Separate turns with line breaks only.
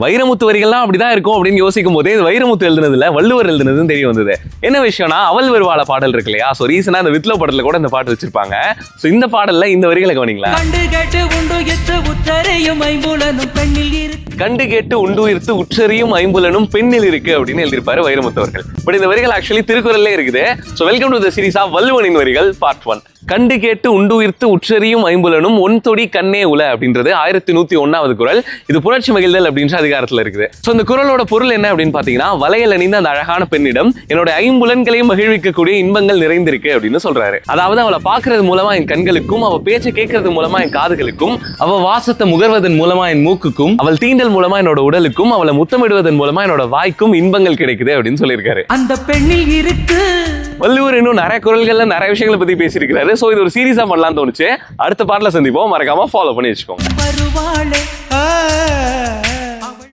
வைரமுத்து வரிகள்லாம் அப்படிதான் இருக்கும் அப்படின்னு யோசிக்கும் போதே இது வைரமுத்து எழுதுனதுல வள்ளுவர் எழுதுனதுன்னு தெரிய வந்தது. என்ன விஷயம்னா, அவள் வருவாள பாடல் இருக்கு இல்லையா? ஸோ ரீசனா இந்த வித்லோ படத்துல கூட இந்த பாட்டு வச்சிருப்பாங்க. ஸோ இந்த பாடல்ல இந்த வரிகளை கவனிங்களா. கண்டு கேட்டு உண்டுயிர்த்து உற்றறியும் ஐம்புலனும் பெண்ணில் இருக்கு அப்படின்னு எழுதியிருப்பாரு வைரமுத்து அவர்கள். பட் இந்த வரிகள் ஆக்சுவலி திருக்குறள்லே இருக்குது. So welcome to the series of வள்ளுவனின் வரிகள் பார்ட் 1. கண்டு கேட்டு உண்டுயிர்த்து உற்றறியும் ஐம்புலனும் ஒன் தொடி கண்ணே உல அப்படின்றது 1101வது குறள். இது புணர்ச்சி மகிழ்தல் அப்படின்ற அதிகாரத்துல இருக்குது. ஸோ இந்த குறளோட பொருள் என்ன அப்படின்னு பாத்தீங்கன்னா, வளையல் அணிந்த அந்த அழகான பெண்ணிடம் என்னோட ஐம்புலன்களையும் மகிழ்விக்கக்கூடிய இன்பங்கள் நிறைந்திருக்கு அப்படின்னு சொல்றாரு. அதாவது அவளை பாக்குறது மூலமா என் கண்களுக்கும், அவ பேச்சை கேட்கறது மூலமா என் காதுகளுக்கும், அவ வாசத்தை முகர்வதன் மூலமா என் மூக்குக்கும், அவள் தீண்டல் மூலமா என்னோட உடலுக்கும், அவளை முத்தமிடுவதன் மூலமா என்னோட வாய்க்கும் இன்பங்கள் கிடைக்குது அப்படின்னு சொல்லியிருக்காரு. அந்த பெண்ணில் இருக்கு. வள்ளுவர் இன்னும் நிறைய குறள்கள்ல நிறைய விஷயங்களை பத்தி பேசியிருக்கிறாரு. சோ இது ஒரு சீரியஸா பண்ணலாம்னு தோணுச்சு. அடுத்த பாட்டுல சந்திப்போம். மறக்காம ஃபாலோ பண்ணி வச்சுக்கோங்க.